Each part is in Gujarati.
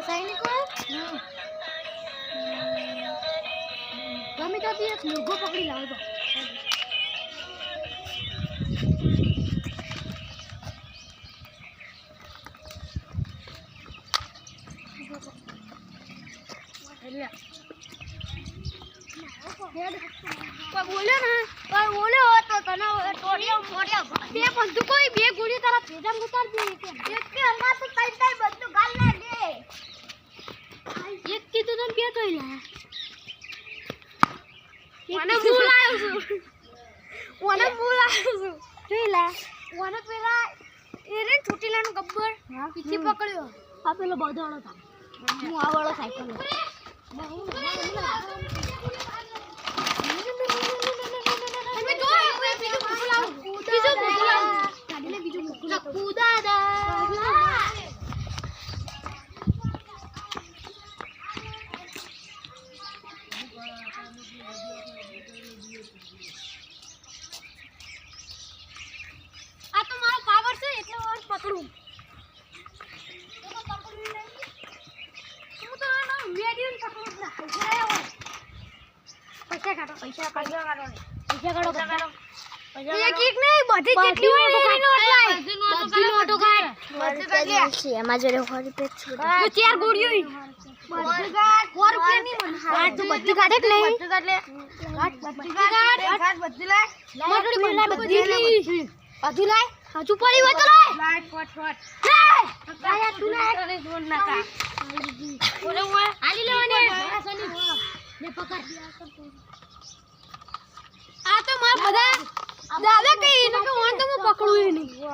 સૈનિકો ગમે ત્યાંથી એક મુર્ગો પકડી લાવો બોલ્યો તો તને બે બંદૂકો બે ગોળીઓ તારા પેજામાં ઉતારી દે એક કે અમાર તો તઈ તઈ બંદૂક ગાલ ના દે એક કીધું તો બે તઈ લા મને બોલાયો છું લા મને પેલા એરે છૂટીલાનો ગબ્બર પીછી પકડ્યો આ પેલો બધાળો था હું આ વાળો સાયકલ આ તો મારો પાવર છે એટલે હું પકડું હું તો ના મેડિયમ પકડું ના પૈસા કાઢો એક એક નહીં બધી જેટલી હોય બધી નોટો કાઢ એમાં જોડે 100 રૂપિયા છે તો ચાર ગોળીઓ બધી કાઢ 100 રૂપિયા ની મને હા તો બધી કાઢે કે નહીં બધી કાઢ લે બધી લાય મોટડી બધી લાય બધું લાય હજુ પડી હોય તો લાય ફટ લાય તું લાય જોન ના કા ઓરે ઓય આલી લેવાની ને પકડ આ તો માર બધા દાદા કઈ ને કે ઓન તો હું પકડું નહીં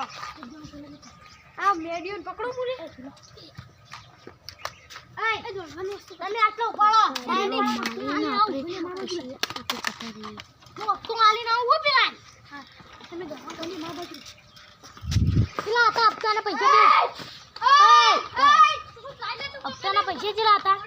આ મેડિયન પકડું પૂરી આય તમે આટલો ઉપાડો આપણે તો આલી ના ઉભો પેલા હા તમે ગવા કોની માં બાજુ પેલા હતા હપ્તાના પૈસા દે હપ્તાના પૈસા જેલા હતા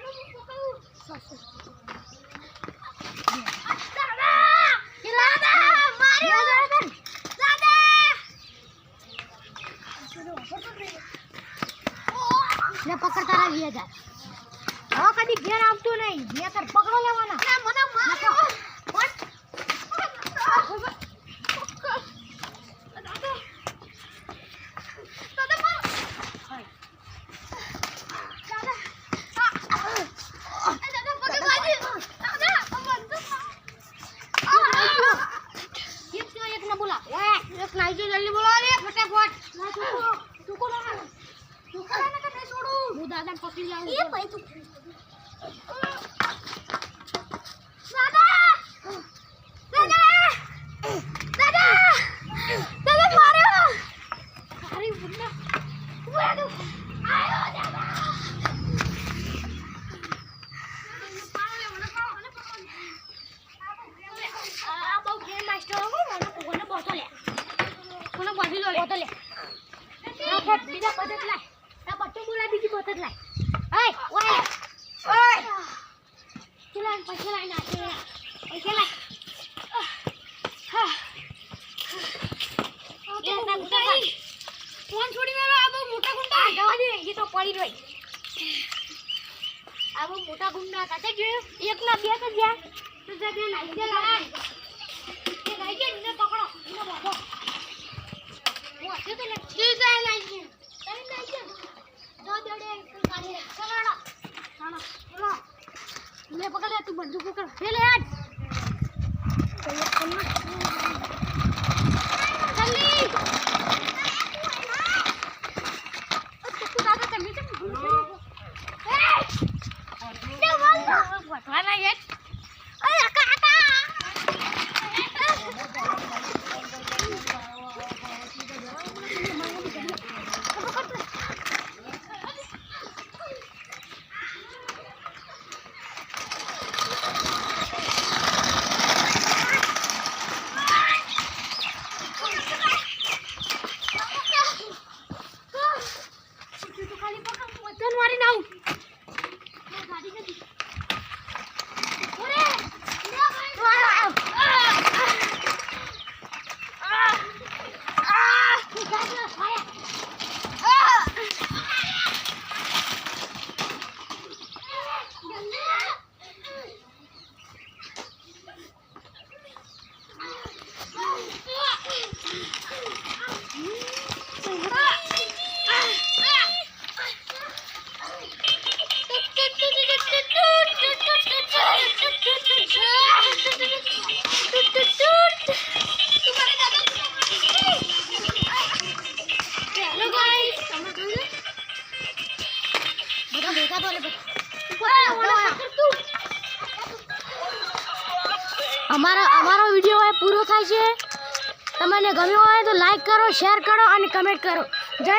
ને પકડ તારા 20000 હવે કદી ઘેર આવતો નહીં મેં તાર પકડો લેવાના મને મારો દાદા પકડી લાવ એ ભાઈ તું દાદા માર્યો અરે બુલ્લા આયો દાદા આ બહુ ગેમ માસ્ટર હો મને બોટલ લે મને બોટલ લે ના બીજા પદક લાય ના બચ્ચો બોલા બીજી બોતલ લાય ઓય ચલા પૈસા લાય ના પૈસા લાય ફોન છોડી મેલો આ બહુ મોટા ગુંડા જવા દે એ તો પડી રહી આ બહુ મોટા ગુંડા કાચે જે એક ના બે તો જ્યાં તો જગે નાઈ દે લાય એ નાઈ દે ને પકડો ને બાબો ઓ તે તો લે જાય નાઈ દે તને નાઈ દે દો દેડે કાઢી ચલાડો ચલો લે પકડ તું બંદૂક પકડ લે યાર જલ્દી તું દાદા તમે કેમ એ તે વાળો વટવાના યાર અરે કાકા અમારો વિડીયો હવે પૂરો થાય છે. તમને ગમ્યો હોય તો લાઈક કરો, શેર કરો અને કમેન્ટ કરો. જય